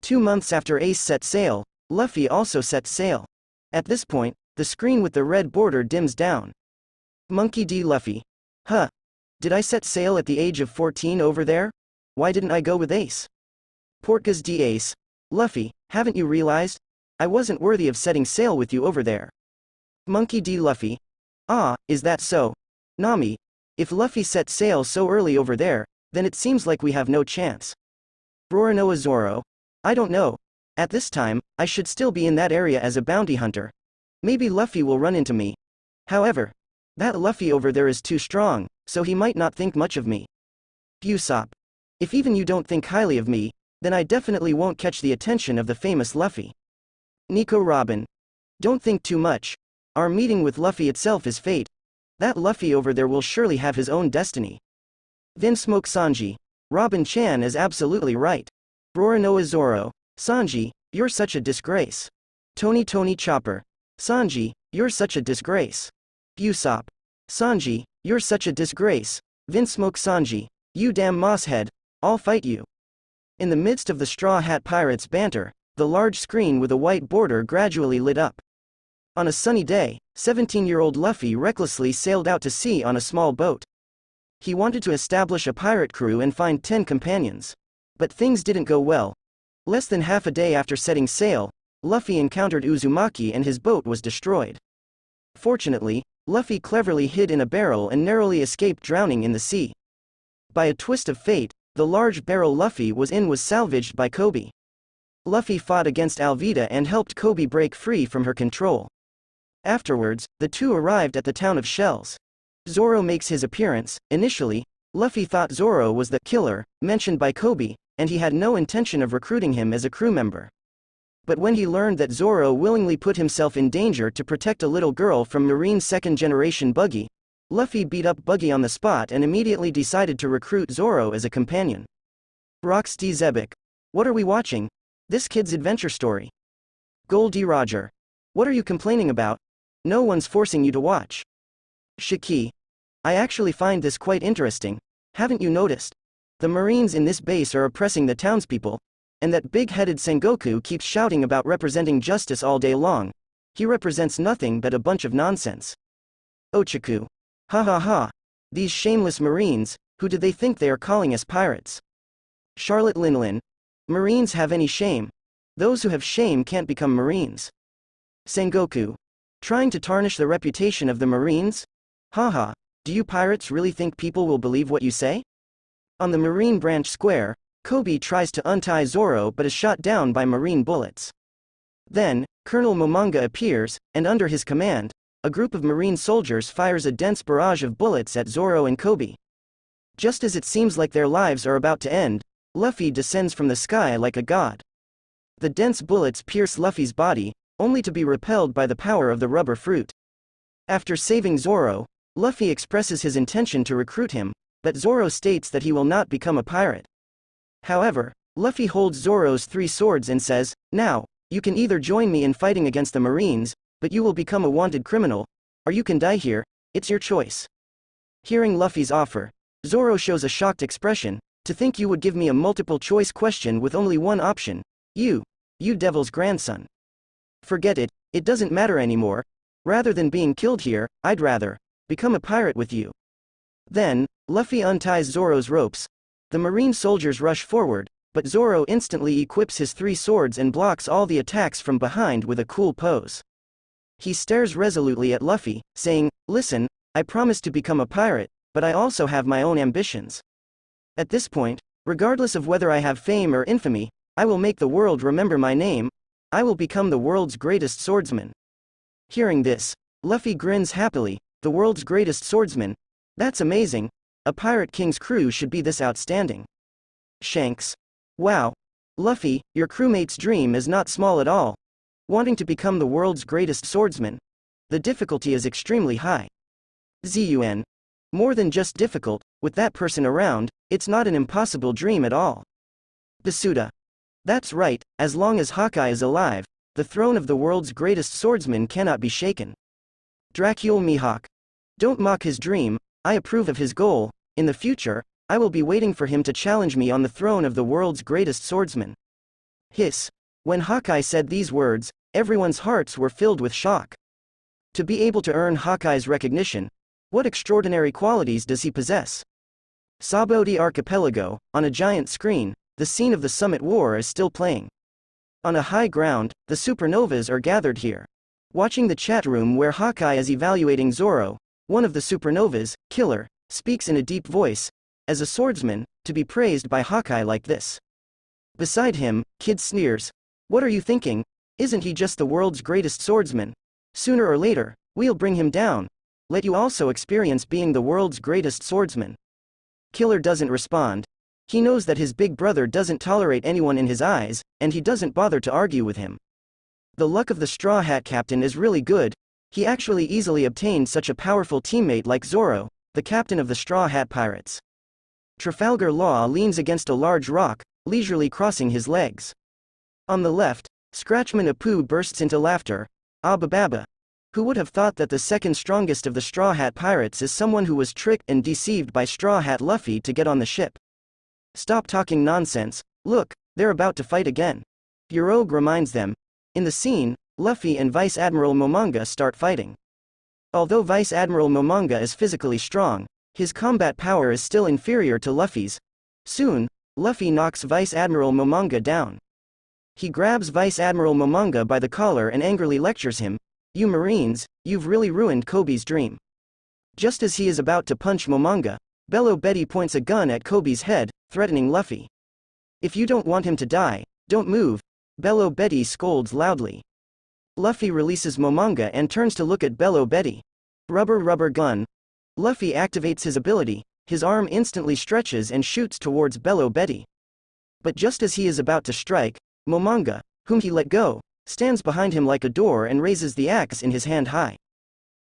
2 months after Ace set sail, Luffy also sets sail. At this point, the screen with the red border dims down. Monkey D. Luffy. Huh. Did I set sail at the age of 14 over there? Why didn't I go with Ace? Portgas D. Ace. Luffy, haven't you realized? I wasn't worthy of setting sail with you over there. Monkey D. Luffy. Ah, is that so? Nami, if Luffy set sail so early over there, then it seems like we have no chance. Roronoa Zoro. I don't know. At this time, I should still be in that area as a bounty hunter. Maybe Luffy will run into me. However, that Luffy over there is too strong, so he might not think much of me. Usopp. If even you don't think highly of me, then I definitely won't catch the attention of the famous Luffy. Nico Robin. Don't think too much. Our meeting with Luffy itself is fate. That Luffy over there will surely have his own destiny. Vinsmoke Sanji. Robin-chan is absolutely right. Roronoa Zoro. Sanji, you're such a disgrace. Tony Chopper. Sanji, you're such a disgrace. Usopp. Sanji, you're such a disgrace. Vinsmoke Sanji. You damn mosshead. I'll fight you. In the midst of the Straw Hat Pirates' banter, the large screen with a white border gradually lit up. On a sunny day, 17-year-old Luffy recklessly sailed out to sea on a small boat. He wanted to establish a pirate crew and find 10 companions. But things didn't go well. Less than half a day after setting sail, Luffy encountered Uzumaki and his boat was destroyed. Fortunately, Luffy cleverly hid in a barrel and narrowly escaped drowning in the sea. By a twist of fate, the large barrel Luffy was in was salvaged by Kobe. Luffy fought against Alvida and helped Kobe break free from her control. Afterwards, the two arrived at the town of Shells. Zoro makes his appearance. Initially, Luffy thought Zoro was the killer mentioned by Kobe, and he had no intention of recruiting him as a crew member. But when he learned that Zoro willingly put himself in danger to protect a little girl from Marine's second-generation Buggy, Luffy beat up Buggy on the spot and immediately decided to recruit Zoro as a companion. Rox D. Zebek. What are we watching? This kid's adventure story. Goldie Roger. What are you complaining about? No one's forcing you to watch. Shiki. I actually find this quite interesting. Haven't you noticed? The Marines in this base are oppressing the townspeople, and that big-headed Sengoku keeps shouting about representing justice all day long. He represents nothing but a bunch of nonsense. Ochaku. Ha ha ha. These shameless Marines, who do they think they are calling us pirates? Charlotte Linlin. Marines have any shame? Those who have shame can't become Marines. Sengoku. Trying to tarnish the reputation of the Marines? Haha, do you pirates really think people will believe what you say? On the Marine Branch Square, Kobe tries to untie Zoro but is shot down by Marine bullets. Then, Colonel Momonga appears, and under his command, a group of Marine soldiers fires a dense barrage of bullets at Zoro and Kobe. Just as it seems like their lives are about to end, Luffy descends from the sky like a god. The dense bullets pierce Luffy's body, only to be repelled by the power of the rubber fruit. After saving Zoro, Luffy expresses his intention to recruit him, but Zoro states that he will not become a pirate. However, Luffy holds Zoro's 3 swords and says, "Now, you can either join me in fighting against the Marines, but you will become a wanted criminal, or you can die here, it's your choice." Hearing Luffy's offer, Zoro shows a shocked expression. To think you would give me a multiple-choice question with only one option. You devil's grandson. Forget it, it doesn't matter anymore. Rather than being killed here, I'd rather become a pirate with you. Then, Luffy unties Zoro's ropes. The Marine soldiers rush forward, but Zoro instantly equips his 3 swords and blocks all the attacks from behind with a cool pose. He stares resolutely at Luffy, saying, "Listen, I promised to become a pirate, but I also have my own ambitions. At this point, regardless of whether I have fame or infamy, I will make the world remember my name. I will become the world's greatest swordsman." Hearing this, Luffy grins happily. The world's greatest swordsman? That's amazing. A pirate king's crew should be this outstanding. Shanks. Wow. Luffy, your crewmate's dream is not small at all. Wanting to become the world's greatest swordsman. The difficulty is extremely high. Zun. More than just difficult, with that person around, It's not an impossible dream at all. Basuda. That's right, as long as Hawkeye is alive, the throne of the world's greatest swordsman cannot be shaken. Dracule Mihawk. Don't mock his dream, I approve of his goal. In the future, I will be waiting for him to challenge me on the throne of the world's greatest swordsman. Hiss. When Hawkeye said these words, everyone's hearts were filled with shock. To be able to earn Hawkeye's recognition, what extraordinary qualities does he possess? Saboti Archipelago, on a giant screen, the scene of the Summit War is still playing. On a high ground, the supernovas are gathered here. Watching the chat room where Hawkeye is evaluating Zoro, one of the supernovas, Killer, speaks in a deep voice, as a swordsman, to be praised by Hawkeye like this. Beside him, Kid sneers. What are you thinking? Isn't he just the world's greatest swordsman? Sooner or later, we'll bring him down. Let you also experience being the world's greatest swordsman. Killer doesn't respond. He knows that his big brother doesn't tolerate anyone in his eyes, and he doesn't bother to argue with him. The luck of the Straw Hat Captain is really good. He actually easily obtained such a powerful teammate like Zoro, the captain of the Straw Hat Pirates. Trafalgar Law leans against a large rock, leisurely crossing his legs. On the left, Scratchman Apu bursts into laughter. Abababa. Who would have thought that the second strongest of the Straw Hat Pirates is someone who was tricked and deceived by Straw Hat Luffy to get on the ship? Stop talking nonsense, look, they're about to fight again. Yorogue reminds them. In the scene, Luffy and Vice Admiral Momonga start fighting. Although Vice Admiral Momonga is physically strong, his combat power is still inferior to Luffy's. Soon, Luffy knocks Vice Admiral Momonga down. He grabs Vice Admiral Momonga by the collar and angrily lectures him. You Marines, you've really ruined Kobe's dream. Just as he is about to punch Momonga, Bello Betty points a gun at Kobe's head, threatening Luffy. If you don't want him to die, don't move, Bello Betty scolds loudly. Luffy releases Momonga and turns to look at Bello Betty. Rubber gun. Luffy activates his ability, his arm instantly stretches and shoots towards Bello Betty. But just as he is about to strike, Momonga, whom he let go, stands behind him like a door and raises the axe in his hand high.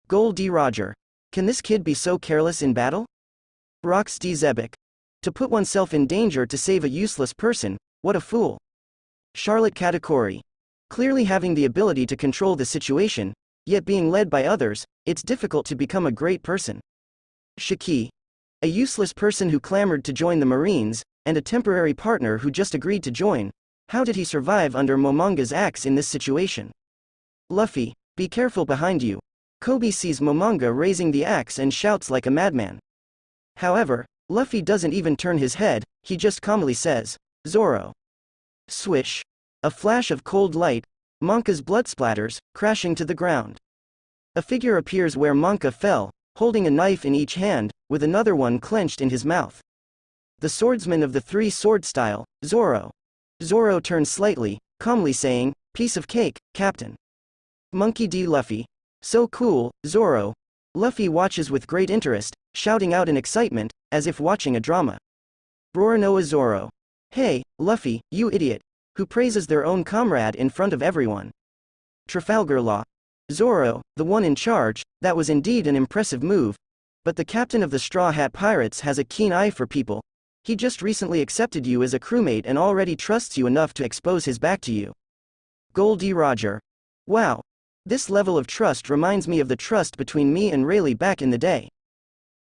Gold D. Roger. Can this kid be so careless in battle? Rox D. Zebek. To put oneself in danger to save a useless person, what a fool. Charlotte Katakuri. Clearly having the ability to control the situation, yet being led by others, it's difficult to become a great person. Shiki. A useless person who clamored to join the Marines, and a temporary partner who just agreed to join. How did he survive under Momonga's axe in this situation? Luffy, be careful behind you. Kobe sees Momonga raising the axe and shouts like a madman. However, Luffy doesn't even turn his head, he just calmly says, Zoro. Swish. A flash of cold light, Monka's blood splatters, crashing to the ground. A figure appears where Monka fell, holding a knife in each hand, with another one clenched in his mouth. The swordsman of the three-sword style, Zoro. Zoro turns slightly, calmly saying, piece of cake, Captain. Monkey D. Luffy. So cool, Zoro. Luffy watches with great interest, shouting out in excitement, as if watching a drama. Roronoa Zoro. Hey, Luffy, you idiot. Who praises their own comrade in front of everyone. Trafalgar Law. Zoro, the one in charge, that was indeed an impressive move. But the captain of the Straw Hat Pirates has a keen eye for people. He just recently accepted you as a crewmate and already trusts you enough to expose his back to you. Gold D. Roger. Wow. This level of trust reminds me of the trust between me and Rayleigh back in the day.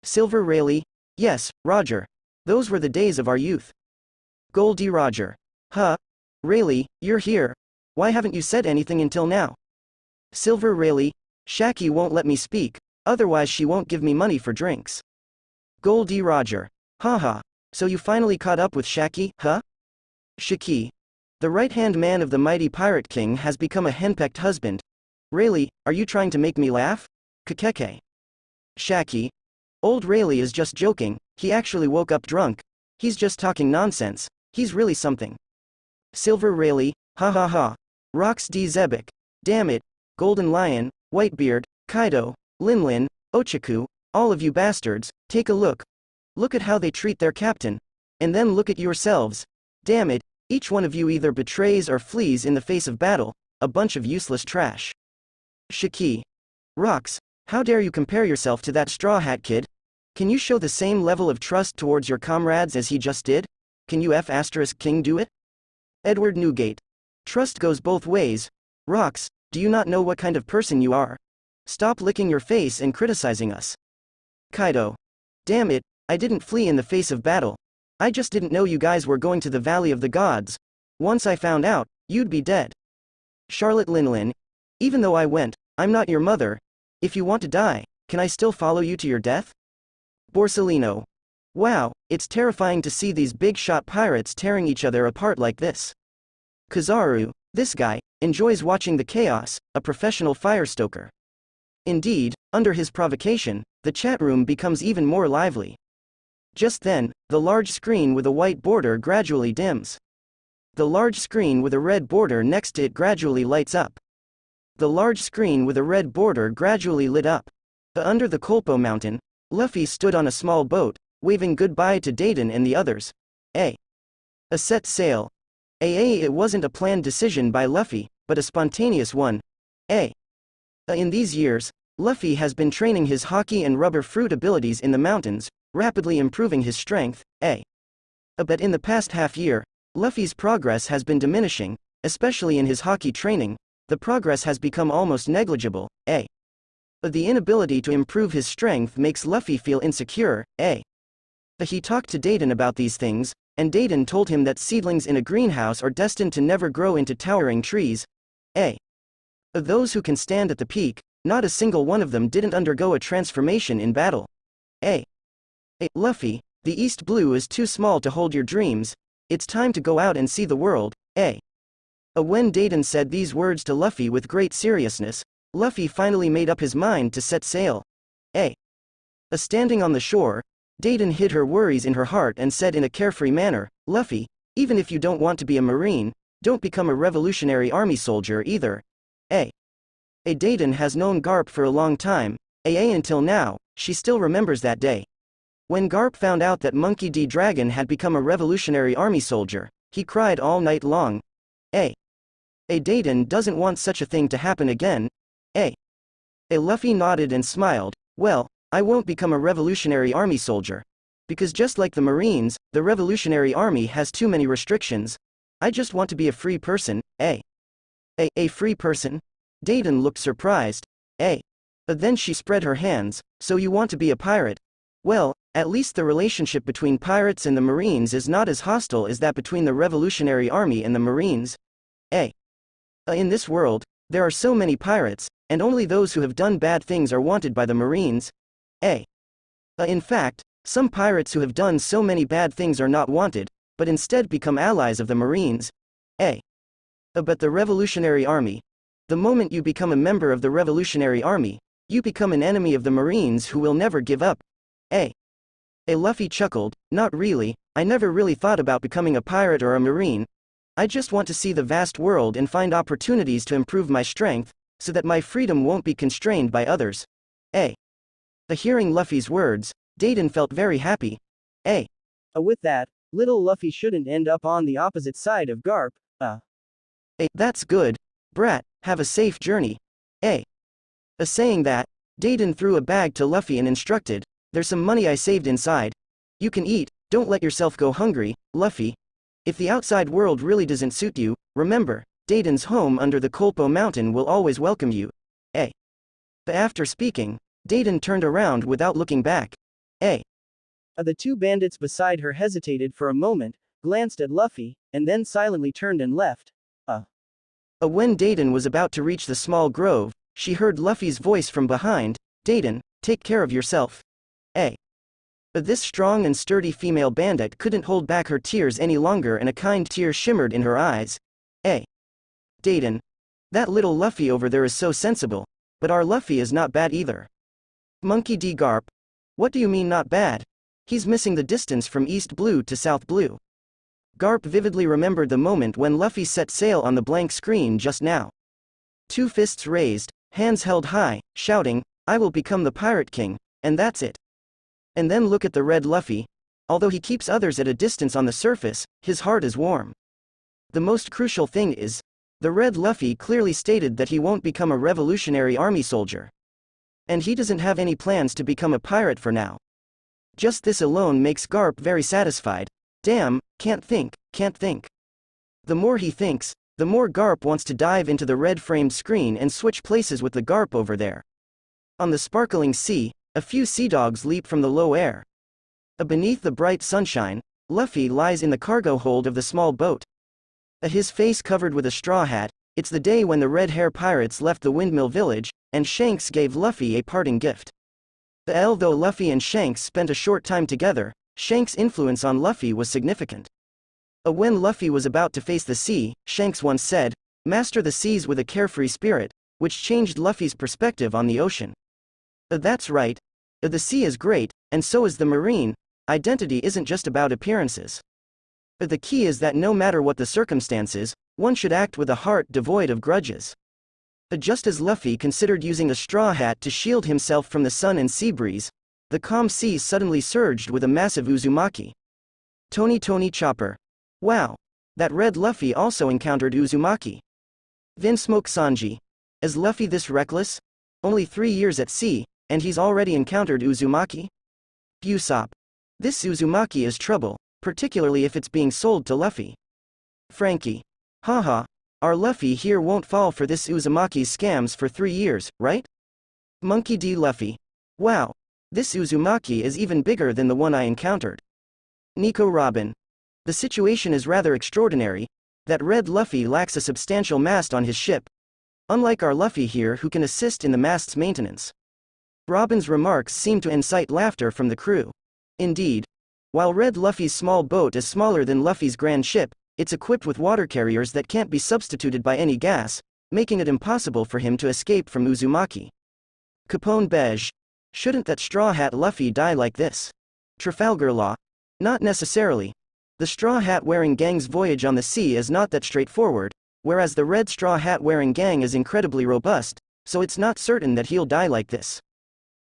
Silver Rayleigh. Yes, Roger. Those were the days of our youth. Gold D. Roger. Huh? Rayleigh, you're here. Why haven't you said anything until now? Silver Rayleigh. Shaki won't let me speak, otherwise she won't give me money for drinks. Gold D. Roger. Haha. So you finally caught up with Shaki, huh? Shiki. The right-hand man of the mighty Pirate King has become a henpecked husband. Rayleigh, are you trying to make me laugh? Kakeke. Shaki. Old Rayleigh is just joking, he actually woke up drunk. He's just talking nonsense, he's really something. Silver Rayleigh, ha ha ha. Rox D. Zebek. Damn it. Golden Lion, Whitebeard, Kaido, Linlin, Ochaku, all of you bastards, take a look. Look at how they treat their captain. And then look at yourselves. Damn it, each one of you either betrays or flees in the face of battle, a bunch of useless trash. Shiki. Rox, how dare you compare yourself to that Straw Hat kid? Can you show the same level of trust towards your comrades as he just did? Can you King do it? Edward Newgate. Trust goes both ways. Rocks, do you not know what kind of person you are? Stop licking your face and criticizing us. Kaido. Damn it, I didn't flee in the face of battle. I just didn't know you guys were going to the Valley of the Gods. Once I found out, you'd be dead. Charlotte Linlin. Even though I went, I'm not your mother. If you want to die, can I still follow you to your death? Borsellino. Wow, it's terrifying to see these big-shot pirates tearing each other apart like this. Kizaru, this guy, enjoys watching the chaos, a professional firestoker. Indeed, under his provocation, the chat room becomes even more lively. Just then, the large screen with a white border gradually dims. The large screen with a red border next to it gradually lights up. The large screen with a red border gradually lit up. Under the Kolpo mountain, Luffy stood on a small boat, waving goodbye to Dayton and the others. A set sail. It wasn't a planned decision by Luffy, but a spontaneous one. In these years, Luffy has been training his hockey and rubber fruit abilities in the mountains, rapidly improving his strength. But in the past half year, Luffy's progress has been diminishing, especially in his hockey training. The progress has become almost negligible. The inability to improve his strength makes Luffy feel insecure. He talked to Dayton about these things, and Dayton told him that seedlings in a greenhouse are destined to never grow into towering trees. Those who can stand at the peak, not a single one of them didn't undergo a transformation in battle. Luffy, the East Blue is too small to hold your dreams. It's time to go out and see the world. When Dayton said these words to Luffy with great seriousness, Luffy finally made up his mind to set sail. Standing on the shore, Dayton hid her worries in her heart and said in a carefree manner, Luffy, even if you don't want to be a Marine, don't become a Revolutionary Army soldier either. Dayton has known Garp for a long time. Until now, she still remembers that day. When Garp found out that Monkey D. Dragon had become a Revolutionary Army soldier, he cried all night long. Dayton doesn't want such a thing to happen again. Luffy nodded and smiled. Well, I won't become a Revolutionary Army soldier. Because just like the Marines, the Revolutionary Army has too many restrictions. I just want to be a free person. A free person? Dayton looked surprised. But then she spread her hands. So you want to be a pirate? Well, at least the relationship between pirates and the Marines is not as hostile as that between the Revolutionary Army and the Marines. In this world, there are so many pirates, and only those who have done bad things are wanted by the Marines. In fact, some pirates who have done so many bad things are not wanted, but instead become allies of the Marines. But the Revolutionary Army. The moment you become a member of the Revolutionary Army, you become an enemy of the Marines who will never give up. Luffy chuckled, not really, I never really thought about becoming a pirate or a Marine. I just want to see the vast world and find opportunities to improve my strength, so that my freedom won't be constrained by others. Hearing Luffy's words, Dayton felt very happy. With that, little Luffy shouldn't end up on the opposite side of Garp. That's good. Brat, have a safe journey. Saying that, Dayton threw a bag to Luffy and instructed, there's some money I saved inside. You can eat, don't let yourself go hungry, Luffy. If the outside world really doesn't suit you, remember, Dayton's home under the Kolpo mountain will always welcome you. After speaking, Dayton turned around without looking back. The two bandits beside her hesitated for a moment, glanced at Luffy, and then silently turned and left. When Dayton was about to reach the small grove, she heard Luffy's voice from behind, Dayton, take care of yourself. This strong and sturdy female bandit couldn't hold back her tears any longer and a kind tear shimmered in her eyes. Dayton. That little Luffy over there is so sensible. But our Luffy is not bad either. Monkey D. Garp. What do you mean not bad? He's missing the distance from East Blue to South Blue. Garp vividly remembered the moment when Luffy set sail on the blank screen just now. Two fists raised, hands held high, shouting, I will become the Pirate King, and that's it. And then look at the red Luffy. Although he keeps others at a distance on the surface, his heart is warm. The most crucial thing is, the red Luffy clearly stated that he won't become a Revolutionary Army soldier. And he doesn't have any plans to become a pirate for now. Just this alone makes Garp very satisfied. Damn, can't think. The more he thinks, the more Garp wants to dive into the red-framed screen and switch places with the Garp over there. On the sparkling sea, a few sea dogs leap from the low air. Beneath the bright sunshine, Luffy lies in the cargo hold of the small boat. His face covered with a straw hat. It's the day when the red hair pirates left the windmill village, and Shanks gave Luffy a parting gift. Although Luffy and Shanks spent a short time together, Shanks' influence on Luffy was significant. When Luffy was about to face the sea, Shanks once said, "Master the seas with a carefree spirit," which changed Luffy's perspective on the ocean. That's right. The sea is great, and so is the marine. Identity isn't just about appearances. The key is that no matter what the circumstances, one should act with a heart devoid of grudges. Just as Luffy considered using a straw hat to shield himself from the sun and sea breeze, the calm sea suddenly surged with a massive Uzumaki. Tony Chopper. Wow. That red Luffy also encountered Uzumaki. Vinsmoke Sanji. Is Luffy this reckless? Only 3 years at sea, and he's already encountered Uzumaki? Usopp. This Uzumaki is trouble, particularly if it's being sold to Luffy. Frankie. Haha. Our Luffy here won't fall for this Uzumaki's scams for 3 years, right? Monkey D. Luffy. Wow. This Uzumaki is even bigger than the one I encountered. Nico Robin. The situation is rather extraordinary. That red Luffy lacks a substantial mast on his ship. Unlike our Luffy here who can assist in the mast's maintenance. Robin's remarks seem to incite laughter from the crew. Indeed. While Red Luffy's small boat is smaller than Luffy's grand ship, it's equipped with water carriers that can't be substituted by any gas, making it impossible for him to escape from Uzumaki. Capone Beige. Shouldn't that Straw Hat Luffy die like this? Trafalgar Law. Not necessarily. The Straw Hat wearing gang's voyage on the sea is not that straightforward, whereas the red Straw Hat wearing gang is incredibly robust, so it's not certain that he'll die like this.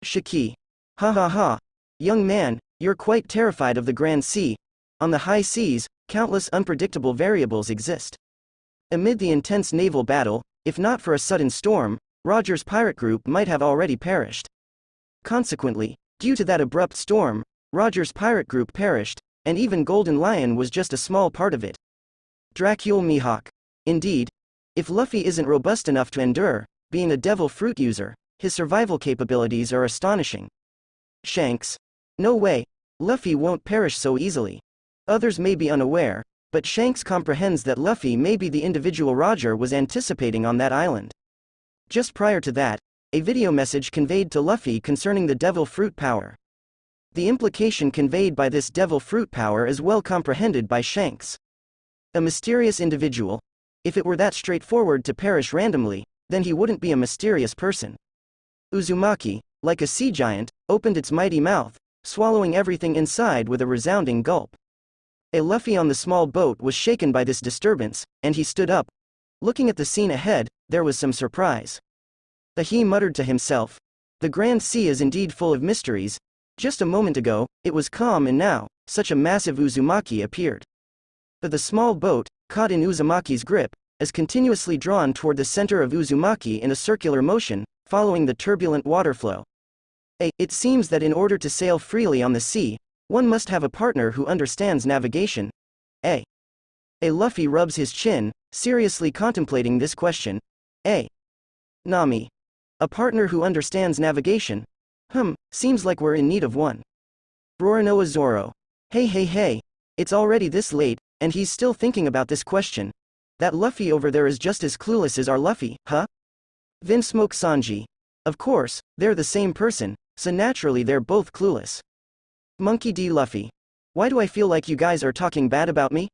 Shiki. Ha ha ha. Young man, you're quite terrified of the grand sea. On the high seas, countless unpredictable variables exist. Amid the intense naval battle, if not for a sudden storm, Roger's pirate group might have already perished. Consequently, due to that abrupt storm, Roger's pirate group perished, and even Golden Lion was just a small part of it. Dracule Mihawk. Indeed. If Luffy isn't robust enough to endure, being a devil fruit user, his survival capabilities are astonishing. Shanks. No way. Luffy won't perish so easily. Others may be unaware, but Shanks comprehends that Luffy may be the individual Roger was anticipating on that island. Just prior to that, a video message conveyed to Luffy concerning the devil fruit power. The implication conveyed by this devil fruit power is well comprehended by Shanks. A mysterious individual. If it were that straightforward to perish randomly, then he wouldn't be a mysterious person. Uzumaki, like a sea giant, opened its mighty mouth, swallowing everything inside with a resounding gulp. A Luffy on the small boat was shaken by this disturbance, and he stood up. Looking at the scene ahead, there was some surprise. He muttered to himself, "The Grand Sea is indeed full of mysteries. Just a moment ago, it was calm and now, such a massive Uzumaki appeared." The small boat, caught in Uzumaki's grip, is continuously drawn toward the center of Uzumaki in a circular motion, following the turbulent water flow. It seems that in order to sail freely on the sea, one must have a partner who understands navigation. Luffy rubs his chin, seriously contemplating this question. Nami. A partner who understands navigation? Seems like we're in need of one. Roronoa Zoro. Hey. It's already this late, and he's still thinking about this question. That Luffy over there is just as clueless as our Luffy, huh? Vinsmoke Sanji. Of course, they're the same person, so naturally they're both clueless. Monkey D. Luffy. Why do I feel like you guys are talking bad about me?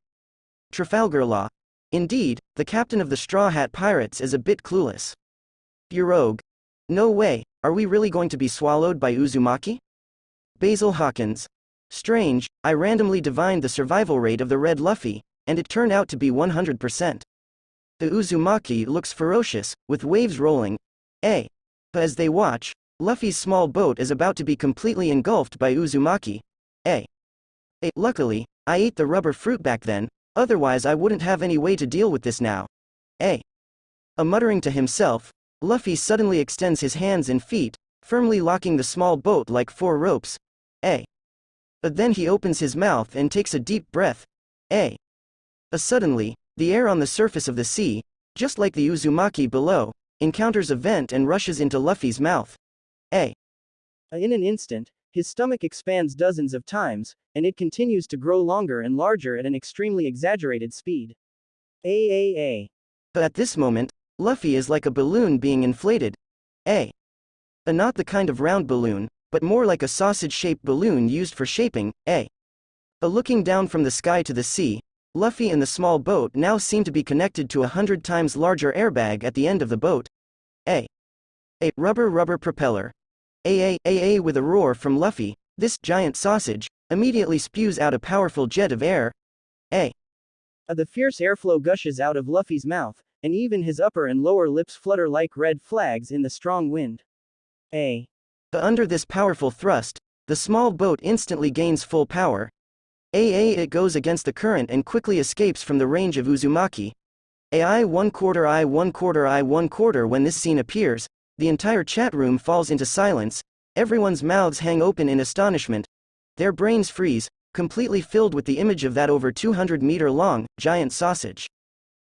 Trafalgar Law. Indeed, the captain of the Straw Hat Pirates is a bit clueless. Burogue. No way, are we really going to be swallowed by Uzumaki? Basil Hawkins. Strange, I randomly divined the survival rate of the red Luffy, and it turned out to be 100%. The Uzumaki looks ferocious, with waves rolling. As they watch, Luffy's small boat is about to be completely engulfed by Uzumaki. Luckily, I ate the rubber fruit back then, otherwise I wouldn't have any way to deal with this now. Muttering to himself, Luffy suddenly extends his hands and feet, firmly locking the small boat like 4 ropes. But then he opens his mouth and takes a deep breath. Suddenly, the air on the surface of the sea, just like the Uzumaki below, encounters a vent and rushes into Luffy's mouth. In an instant, his stomach expands dozens of times, and it continues to grow longer and larger at an extremely exaggerated speed. But at this moment, Luffy is like a balloon being inflated. Not the kind of round balloon, but more like a sausage-shaped balloon used for shaping. Looking down from the sky to the sea, Luffy and the small boat now seem to be connected to 100 times larger airbag at the end of the boat. Rubber propeller. With a roar from Luffy, this giant sausage immediately spews out a powerful jet of air. The fierce airflow gushes out of Luffy's mouth, and even his upper and lower lips flutter like red flags in the strong wind. Under this powerful thrust, the small boat instantly gains full power. It goes against the current and quickly escapes from the range of Uzumaki. I 1/4. When this scene appears, the entire chat room falls into silence, everyone's mouths hang open in astonishment. Their brains freeze, completely filled with the image of that over 200-meter long, giant sausage.